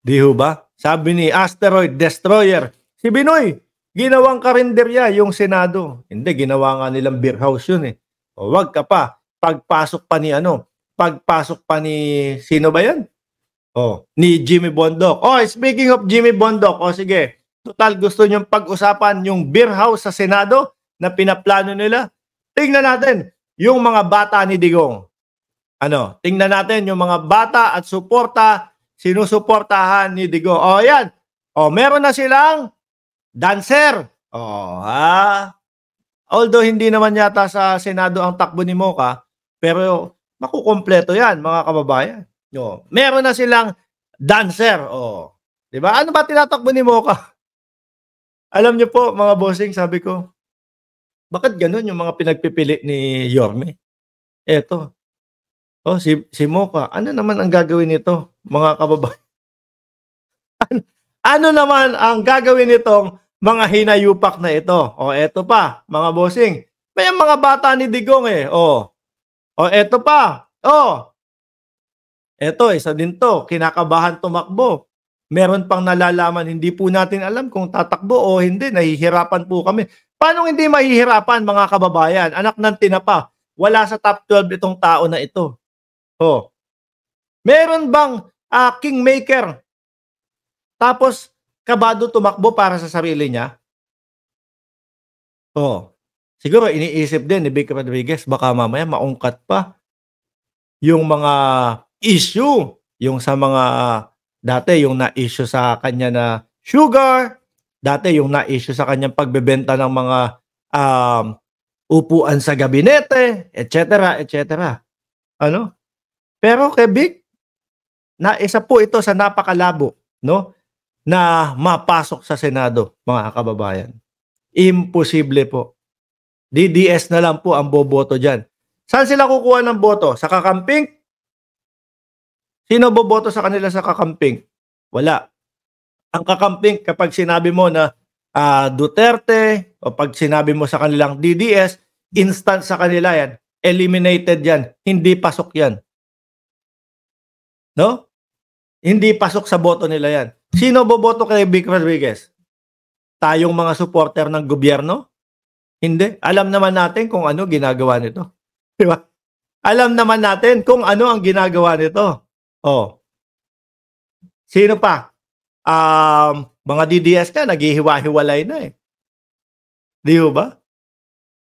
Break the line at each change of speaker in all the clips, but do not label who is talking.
Di ho ba? Sabi ni Asteroid Destroyer, si Binoy, ginawang karinderya yung Senado. Hindi, ginawa nga nilang beer house yun eh. O wag ka pa. Pagpasok pa ni sino ba yan? Ni Jimmy Bondoc. Speaking of Jimmy Bondoc, sige. Total gusto niyong pag-usapan yung beer house sa Senado na pinaplano nila. Tingnan natin yung mga bata ni Digong. Tingnan natin yung mga bata at sinusuportahan ni Digong. Yan. Meron na silang dancer. Although hindi naman yata sa Senado ang takbo ni Mocha, pero makukumpleto yan, mga kababayan. Meron na silang dancer. Di ba? Ano ba tinatakbo ni Mocha? Alam niyo po, mga bossing, sabi ko, bakit ganun yung mga pinagpipili ni Yorme? Eto. Si Mocha, ano naman ang gagawin nito, mga kababayan? Ano naman ang gagawin nitong mga hinayupak na ito? Eto pa, mga bossing. May mga bata ni Digong eh. Eto pa. Eto, isa din to. Kinakabahan tumakbo. Meron pang nalalaman, hindi po natin alam kung tatakbo o hindi. Nahihirapan po kami. Paano hindi mahihirapan, mga kababayan? Anak ng tinapa. Wala sa top 12 itong tao na ito. Meron bang kingmaker? Tapos, kabado tumakbo para sa sarili niya? Siguro iniisip din ni Vic Rodriguez, baka mamaya maungkat pa yung mga issue, yung sa mga dati yung na-issue sa kanya na sugar, dati yung na-issue sa kanyang pagbebenta ng mga upuan sa gabinete, etc., etc. Pero kay Vic, na isa po ito sa napakalabo, na mapasok sa Senado, mga kababayan. Imposible po. DDS na lang po ang boboto dyan. Saan sila kukuha ng boto? Sa kakamping? Sino boboto sa kanila sa kakamping? Wala. Ang kakamping, kapag sinabi mo na Duterte, o pag sinabi mo sa kanilang DDS, instant sa kanila yan. Eliminated yan. Hindi pasok yan. Hindi pasok sa boto nila yan. Sino boboto kay Vic Rodriguez? Tayong mga supporter ng gobyerno? Hindi. Alam naman natin kung ano ginagawa nito. Di ba? Alam naman natin kung ano ang ginagawa nito. Sino pa? Mga DDS ka, naghihiwa-hiwalay na eh. Di ba?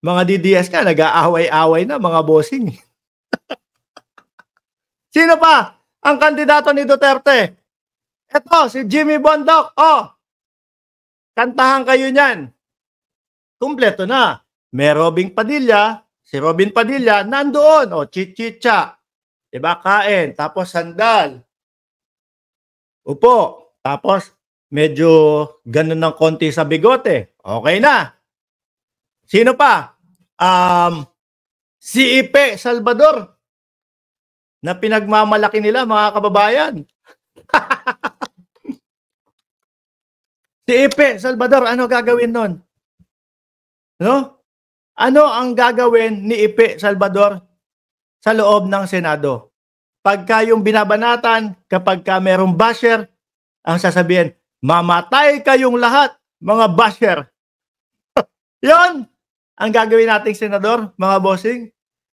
Mga DDS ka, nag-aaway-away na, mga bossing. Sino pa? Ang kandidato ni Duterte. Ito, si Jimmy Bondoc. Kantahan kayo niyan. Kumpleto na. May Robin Padilla. Si Robin Padilla, nandoon. Chichicha. Diba? Kain. Tapos sandal. Upo. Tapos, medyo ganun ng konti sa bigote. Okay na. Sino pa? Si Ipe Salvador. Na pinagmamalaki nila, mga kababayan. Si Ipe Salvador, ano gagawin nun? Ano ang gagawin ni Ipe Salvador sa loob ng Senado? Pagka yung binabanatan, kapag ka merong basher, ang sasabihin, mamatay kayong lahat, mga basher. Yon ang gagawin nating senador, mga bossing.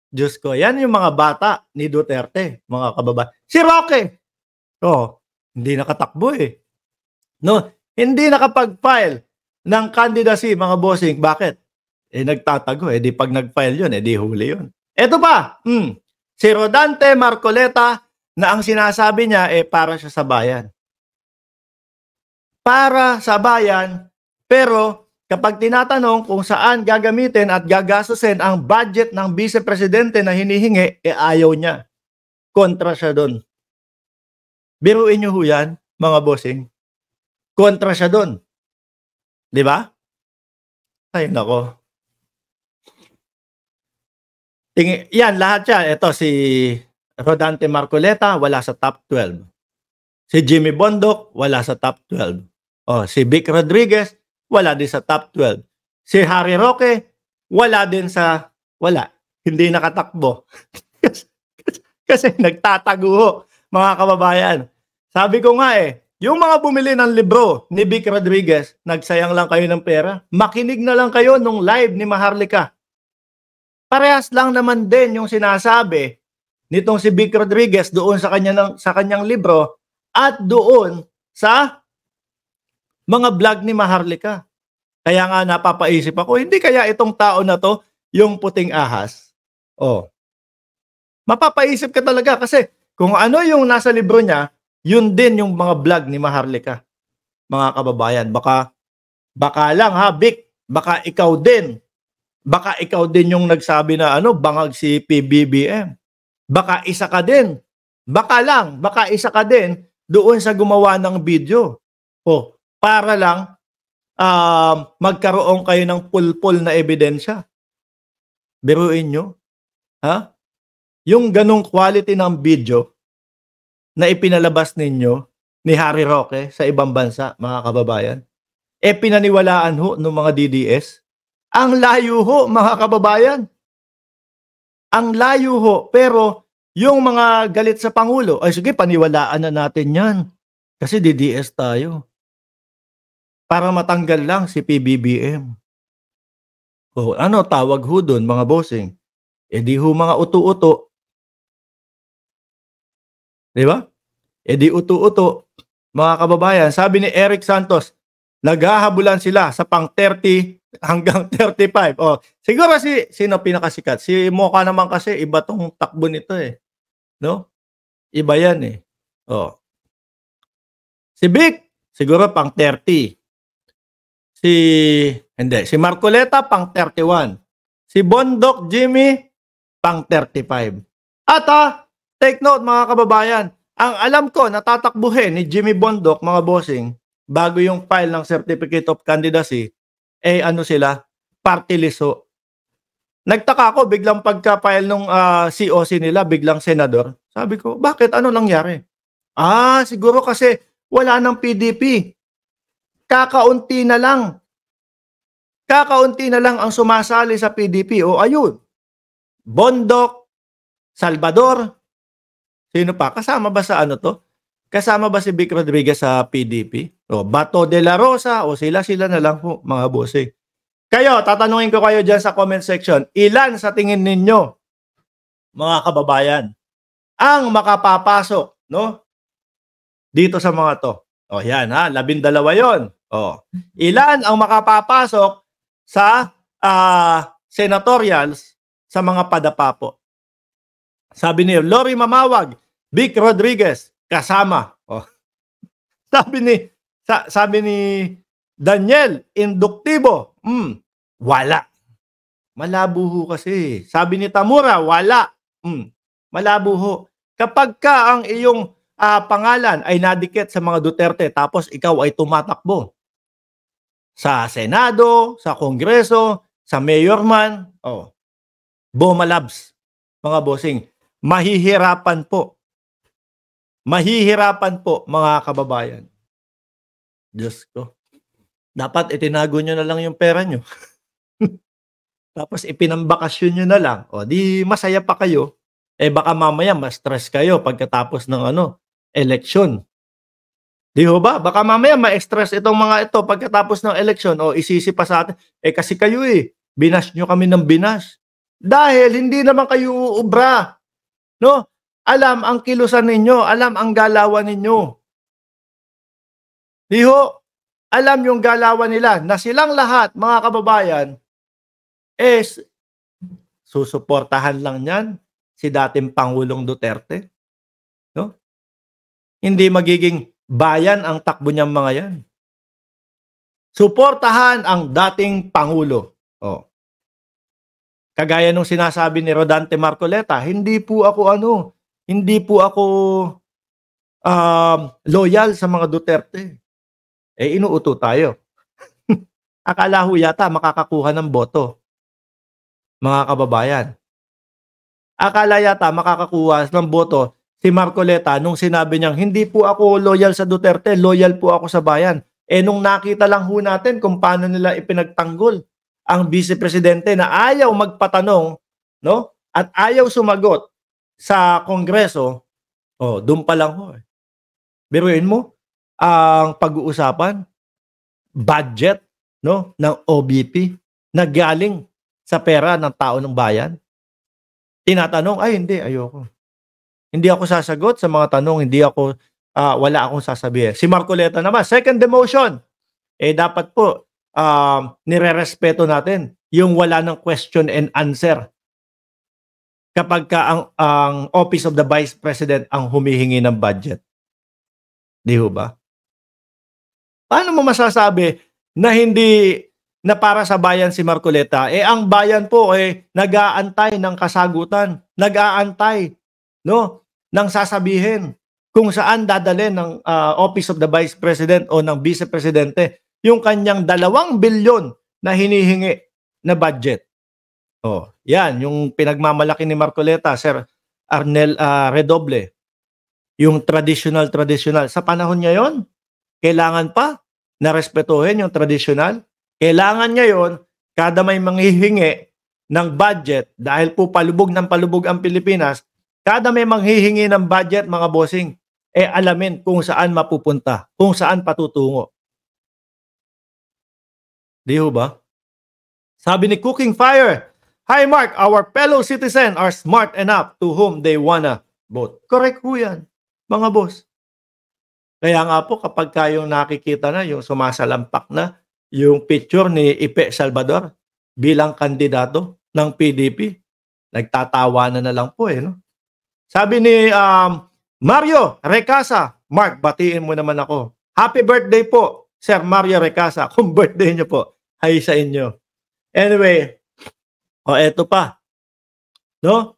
Diyos ko, yan yung mga bata ni Duterte, mga kababayan. Si Roque, hindi nakatakbo eh. Hindi nakapag-file ng candidacy, mga bossing. Bakit? Nagtatago. Di pag nag-file yun, di huli yun. Eto pa, si Rodante Marcoleta na ang sinasabi niya para siya sa bayan. Para sa bayan, pero kapag tinatanong kung saan gagamitin at gagastusin ang budget ng vice-presidente na hinihingi, ayaw niya. Kontra siya doon. Biruin niyo ho yan, mga bossing. Kontra siya doon. Di ba? Ay, nako. Yan, lahat yan. Ito, si Rodante Marcoleta, wala sa top 12. Si Jimmy Bondoc, wala sa top 12. Si Vic Rodriguez, wala din sa top 12. Si Harry Roque, wala din sa, hindi nakatakbo. Kasi nagtatago, mga kababayan. Sabi ko nga Yung mga bumili ng libro ni Vic Rodriguez, nagsayang lang kayo ng pera. Makinig na lang kayo nung live ni Maharlika. Parehas lang naman din yung sinasabi nitong si Vic Rodriguez doon sa kanyang libro at doon sa mga vlog ni Maharlika. Kaya nga napapaisip ako, hindi kaya itong tao na to yung puting ahas? Oh. Mapapaisip ka talaga kasi kung ano yung nasa libro niya, yun din yung mga vlog ni Maharlika. Mga kababayan, baka lang ha, Vic, baka ikaw din yung nagsabi na bangag si PBBM. Baka isa ka din. Baka isa ka din doon sa gumawa ng video. Oh, para lang magkaroon kayo ng pulpul na ebidensya. Biruin nyo. Ha? Yung ganong quality ng video na ipinalabas ninyo ni Harry Roque sa ibang bansa, mga kababayan, pinaniwalaan ho ng mga DDS. Ang layo ho, mga kababayan. Ang layo ho. Pero yung mga galit sa Pangulo, ay sige, paniwalaan na natin yan. Kasi DDS tayo. Para matanggal lang si PBBM. O ano tawag ho doon, mga bossing? Di ho mga uto-uto. Di ba? Di uto-uto. Mga kababayan, sabi ni Eric Santos, naghahabulan sila sa pang 30 hanggang 35. Oh, siguro sino pinakasikat? Si Mocha naman kasi iba tong takbo nito eh. No? Iba yan eh. Oh. Si Vic, siguro pang 30. Si Marcoleta pang 31. Si Bondoc Jimmy pang 35. At take note mga kababayan, ang alam ko natatakbuhin ni Jimmy Bondoc, mga bossing, bago yung file ng Certificate of Candidacy, sila, party list ho. Nagtaka ako, biglang pagka-file nung COC nila, biglang senador. Sabi ko, bakit? Ano nangyari? Siguro kasi wala ng PDP. Kakaunti na lang. Kakaunti na lang ang sumasali sa PDP. O ayun, Bondoc, Salvador, sino pa? Kasama ba sa to? Kasama ba si Vic Rodriguez sa PDP? O Bato de la Rosa? O sila na lang po, mga bossing. Kayo, tatanungin ko kayo dyan sa comment section, ilan sa tingin ninyo, mga kababayan, ang makapapasok, no? Dito sa mga to. O yan ha, 12 yon. O, ilan ang makapapasok sa senatorials sa mga padapapo? Sabi ni Lori Mamawag, Vic Rodriguez, kasama. O. Sabi ni Daniel Induktibo, wala. Malabo ho kasi. Sabi ni Tamura, wala. Malabo ho. Kapag ka ang iyong pangalan ay nadikit sa mga Duterte tapos ikaw ay tumatakbo sa Senado, sa Kongreso, sa Mayorman, Bomalabs, mga bossing, mahihirapan po. Mahihirapan po, mga kababayan. Diyos ko. Dapat itinago nyo na lang yung pera nyo. Tapos ipinambakasyon nyo na lang. O di masaya pa kayo. Baka mamaya ma-stress kayo pagkatapos ng eleksyon. Di ho ba? Baka mamaya ma-stress itong mga ito pagkatapos ng eleksyon. O isisi pa sa atin. Kasi kayo binash nyo kami ng binash. Dahil hindi naman kayo uubra. No? Alam ang kilusan ninyo. Alam ang galawan ninyo. Di ho? Alam yung galawan nila na silang lahat, mga kababayan, susuportahan lang yan si dating Pangulong Duterte. No? Hindi magiging bayan ang takbo niyang mga yan. Suportahan ang dating Pangulo. Kagaya nung sinasabi ni Rodante Marcoleta, hindi po ako loyal sa mga Duterte. Inuuto tayo. Akala ho yata makakakuha ng boto. Mga kababayan. Akala yata makakakuha ng boto si Marcoleta nung sinabi niyang hindi po ako loyal sa Duterte, loyal po ako sa bayan. Nung nakita lang ho natin kung paano nila ipinagtanggol ang vice-presidente na ayaw magpatanong, no? At ayaw sumagot sa Kongreso, doon pa lang ho. Biruin mo, ang pag-uusapan, budget, no, ng OBP na galing sa pera ng tao ng bayan. Tinatanong, ay hindi, ayoko. Hindi ako sasagot sa mga tanong, hindi ako, wala akong sasabihin. Si Marcoleta naman, second demotion. Dapat po, nire-respeto natin yung wala ng question and answer kapag ka ang Office of the Vice President ang humihingi ng budget. Di ho ba? Paano mo masasabi na hindi na para sa bayan si Marcoleta? Ang bayan po nag-aantay ng kasagutan, nag-aantay, no, ng sasabihin kung saan dadalhin ng Office of the Vice President o ng Vice Presidente yung kanyang 2 bilyon na hinihingi na budget. Yan, yung pinagmamalaki ni Marcoleta, Sir Arnel Redoble. Yung traditional. Sa panahon ngayon, kailangan pa na respetuhin yung traditional. Kailangan ngayon, kada may manghihingi ng budget, dahil po palubog ng palubog ang Pilipinas, kada may manghihingi ng budget, mga bossing, alamin kung saan mapupunta, kung saan patutungo. Di ho ba? Sabi ni Cooking Fire, "Hi Mark, our fellow citizen are smart enough to whom they wanna vote." Correct ho yan, mga boss. Kaya nga po kapag kayong nakikita na yung sumasalampak na yung picture ni Ipe Salvador bilang kandidato ng PDP, nagtatawa na lang po no? Sabi ni Mario Recasa, "Mark, batiin mo naman ako. Happy birthday po, Sir Mario Recasa." Kung birthday niyo po, hi sa inyo. Anyway, eto pa. No?